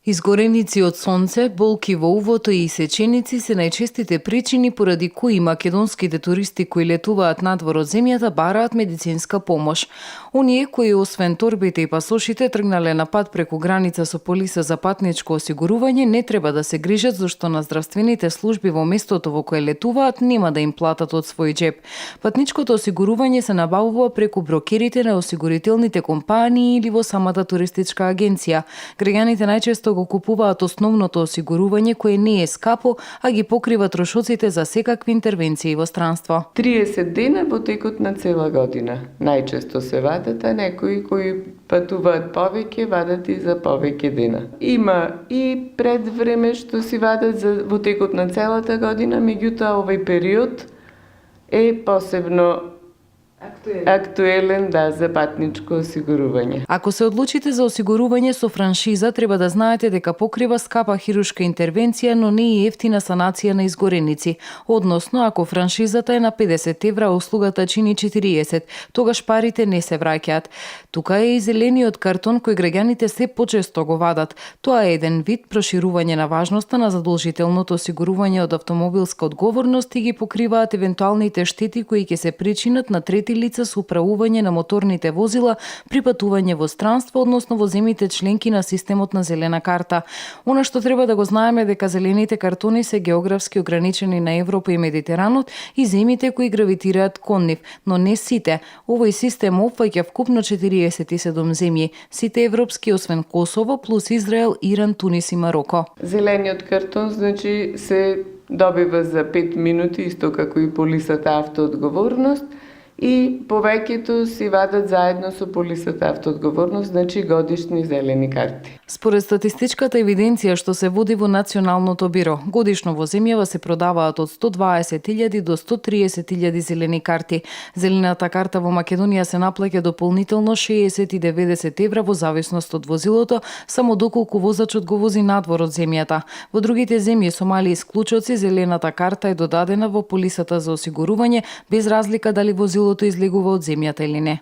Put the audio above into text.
Изгореници од сонце, болки во увото и исеченици се најчестите причини поради кои македонските туристи кои летуваат надвор од земјата бараат медицинска помош. Оние кои освен торбите и пасошите тргнале на пат преку граница со полиса за патничко осигурување не треба да се грижат зашто на здравствените служби во местото во кое летуваат нема да им платат од свој џеб. Патничкото осигурување се набавува преку брокерите на осигурителните компании или во самата туристичка агенција. Граѓаните најчесто го купуваат основното осигурување кое не е скапо, а ги покрива трошоците за секакви интервенции во странство. 30 дена во текот на цела година. Најчесто се вадат, а некои кои патуваат повеќе, вадат и за повеќе дена. Има и предвреме што си вадат во текот на целата година, меѓутоа овој период е посебно актуелен за патничко осигурување. Ако се одлучите за осигурување со франшиза, треба да знаете дека покрива скапа хируршка интервенција, но не и ефтина санација на изгореници. Односно, ако франшизата е на 50 евра, услугата чини 40, тогаш парите не се враќаат. Тука е и зелениот картон кој граѓаните се почесто го вадат. Тоа е еден вид проширување на важноста на задолжителното осигурување од автомобилска одговорност и ги покриваат евентуалните штети кои ќе се причинат на трети лица со управување на моторните возила при патување во странство, односно во земјите членки на системот на зелена карта. Она што треба да го знаеме дека зелените картони се географски ограничени на Европа и Медитеранот и земјите кои гравитираат кон нив, но не сите. Овој систем опфаќа вкупно 47 земји, сите европски освен Косово плюс Израел, Иран, Тунис и Мароко. Зелениот картон значи се добива за 5 минути, исто како и полисата автоодговорност, и повеќето си вадат заедно со полисата автоодговорност, значи годишни зелени карти. Според статистичката евиденција што се води во Националното биро, годишно во земјава се продаваат од 120.000 до 130.000 зелени карти. Зелената карта во Македонија се наплаќа дополнително 60 и 90 евра во зависност од возилото, само доколку возачот го вози надвор од земјата. Во другите земји со мали исклучоци, зелената карта е додадена во полисата за осигурување, без разлика дали возилото излегува од земјата или не.